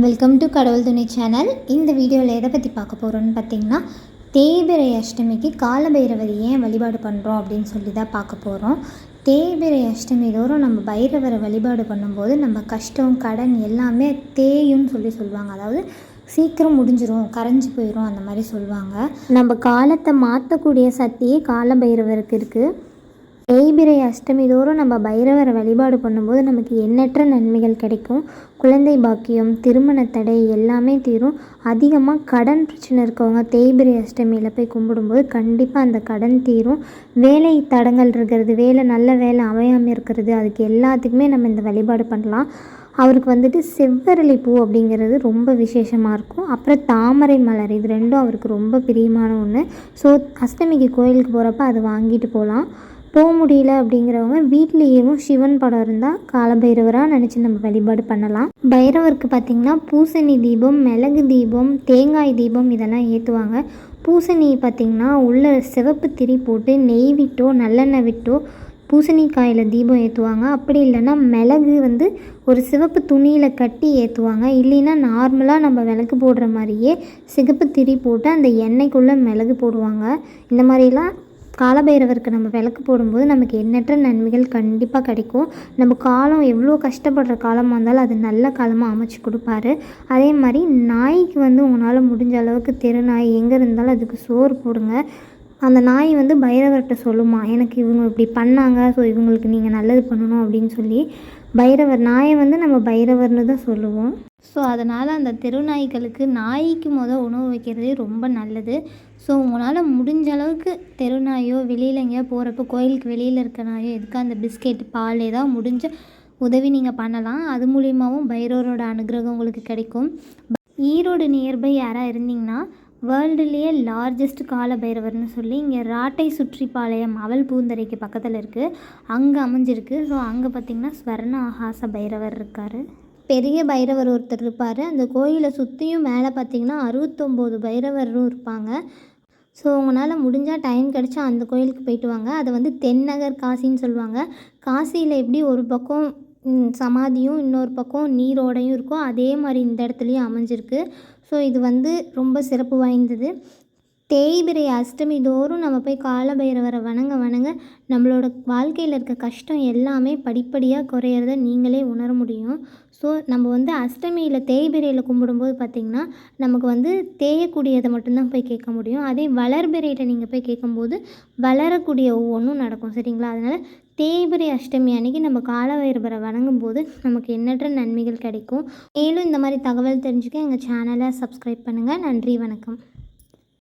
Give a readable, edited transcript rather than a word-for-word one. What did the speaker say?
Welcome to கடவுள் துணை channel. இந்த வீடியோவில் எதை பற்றி பார்க்க போகிறோன்னு பார்த்தீங்கன்னா, தேய்பிறை அஷ்டமிக்கு காலபைரவர் ஏன் வழிபாடு பண்ணுறோம் அப்படின்னு சொல்லி தான் பார்க்க போகிறோம். தேய்பிறை அஷ்டமி தோறும் நம்ம பைரவரை வழிபாடு பண்ணும்போது நம்ம கஷ்டம் கடன் எல்லாமே தேயும்னு சொல்லுவாங்க. அதாவது சீக்கிரம் முடிஞ்சிரும், கரைஞ்சி போயிடும், அந்த மாதிரி சொல்லுவாங்க. நம்ம காலத்தை மாற்றக்கூடிய சக்தியே காலபைரவருக்கு இருக்குது. தேய்பிறை அஷ்டமி தோறும் நம்ம பைரவரை வழிபாடு பண்ணும்போது நமக்கு எண்ணற்ற நன்மைகள் கிடைக்கும். குழந்தை பாக்கியம், திருமண தடை எல்லாமே தீரும். அதிகமாக கடன் பிரச்சனை இருக்கவங்க தேய்பிறை அஷ்டமியில் போய் கும்பிடும்போது கண்டிப்பாக அந்த கடன் தீரும். வேலை தடங்கள் இருக்கிறது, நல்ல வேலை அமையாமல் இருக்கிறது, அதுக்கு எல்லாத்துக்குமே நம்ம இந்த வழிபாடு பண்ணலாம். அவருக்கு செவ்வரளி பூ அப்படிங்கிறது ரொம்ப விசேஷமாக இருக்கும். அப்புறம் தாமரை மலர், இது ரெண்டும் அவருக்கு ரொம்ப பிரியமான ஒன்று. ஸோ அஷ்டமிக்கு கோயிலுக்கு போகிறப்ப அது வாங்கிட்டு போகலாம். போக முடியல அப்படிங்கிறவங்க வீட்லேயும் சிவன் படம் இருந்தால் காலபைரவராக நினச்சி நம்ம வழிபாடு பண்ணலாம். பைரவருக்கு பார்த்திங்கன்னா பூசணி தீபம், மிளகு தீபம், தேங்காய் தீபம் இதெல்லாம் ஏற்றுவாங்க. பூசணி பார்த்திங்கன்னா உள்ள சிவப்பு திரி போட்டு நெய் விட்டோ நல்லெண்ணெய் விட்டோ பூசணிக்காயில் தீபம் ஏற்றுவாங்க. அப்படி இல்லைன்னா மிளகு ஒரு சிவப்பு துணியில் கட்டி ஏற்றுவாங்க. இல்லைன்னா நார்மலாக நம்ம விளக்கு போடுற மாதிரியே சிகப்பு திரி போட்டு அந்த எண்ணெய்க்குள்ளே மிளகு போடுவாங்க. இந்த மாதிரிலாம் காலபைரவருக்கு நம்ம விளக்கு போடும்போது நமக்கு எண்ணற்ற நன்மைகள் கண்டிப்பாக கிடைக்கும். நம்ம காலம் எவ்வளோ கஷ்டப்படுற காலமாக இருந்தாலும் அது நல்ல காலமாக அமைச்சு கொடுப்பாரு. அதே மாதிரி நாய்க்கு உங்களால் முடிஞ்ச அளவுக்கு தெருநாய் எங்கே இருந்தாலும் அதுக்கு சோறு போடுங்க. அந்த நாய் பைரவர்கிட்ட சொல்லுமா, எனக்கு இவங்க இப்படி பண்ணாங்க, ஸோ இவங்களுக்கு நீங்கள் நல்லது பண்ணணும் அப்படின்னு சொல்லி. பைரவர் நாயை நம்ம பைரவர்னு தான் சொல்லுவோம். ஸோ அதனால் அந்த தெருநாய்களுக்கு நாய்க்கு உணவு வைக்கிறதே ரொம்ப நல்லது. ஸோ உங்களால் முடிஞ்ச அளவுக்கு தெருநாயோ வெளியில் எங்கேயோ போகிறப்போ கோயிலுக்கு வெளியில் இருக்க நாயோ எதுக்கு அந்த பிஸ்கெட் பால் ஏதாவது முடிஞ்ச உதவி நீங்கள் பண்ணலாம். அது மூலியமாகவும் பைரவரோட அனுகிரகம் உங்களுக்கு கிடைக்கும். ஈரோடு நியர்பை யாராக இருந்தீங்கன்னா வேர்ல்டுலேயே லார்ஜஸ்ட் காலபைரவர்னு சொல்லி இங்கே ராட்டை சுற்றிப்பாளையம் அவல் பூந்தரைக்கு பக்கத்தில் இருக்குது, அங்கே அமைஞ்சிருக்கு. ஸோ அங்கே பார்த்திங்கன்னா ஸ்வர்ண ஆகாச பைரவர் இருக்கார். பெரிய பைரவர் ஒருத்தர் இருப்பார். அந்த கோயிலை சுற்றியும் மேலே பார்த்திங்கன்னா 69 பைரவரும் இருப்பாங்க. ஸோ உங்களால் முடிஞ்சால் டைம் கிடச்சா அந்த கோயிலுக்கு போயிட்டு வாங்க. அதை தென்னகர் காசின்னு சொல்லுவாங்க. காசியில் எப்படி ஒரு பக்கம் சமாதியும் இன்னொரு பக்கம் நீரோடையும் இருக்கும், அதே மாதிரி இந்த இடத்துலையும் அமைஞ்சிருக்கு. ஸோ இது ரொம்ப சிறப்பு வாய்ந்தது. தேய்பிறை அஷ்டமி தோறும் நம்ம போய் காலபைரவரை வணங்க நம்மளோட வாழ்க்கையில் இருக்க கஷ்டம் எல்லாமே படிப்படியாக குறையிறத நீங்களே உணர முடியும். ஸோ நம்ம அஷ்டமியில் தேய்பிறையில் கும்பிடும்போது பார்த்திங்கன்னா நமக்கு தேயக்கூடியதை மட்டும்தான் போய் கேட்க முடியும். அதே வளர்பிறையில் நீங்கள் போய் கேட்கும்போது வளரக்கூடிய ஒவ்வொன்றும் நடக்கும், சரிங்களா? அதனால் தேய்பிறை அஷ்டமி அன்றைக்கி நம்ம காலபைரவரை வணங்கும்போது நமக்கு எண்ணற்ற நன்மைகள் கிடைக்கும். மேலும் இந்த மாதிரி தகவல் தெரிஞ்சுக்க எங்கள் சேனலை சப்ஸ்கிரைப் பண்ணுங்கள். நன்றி, வணக்கம்.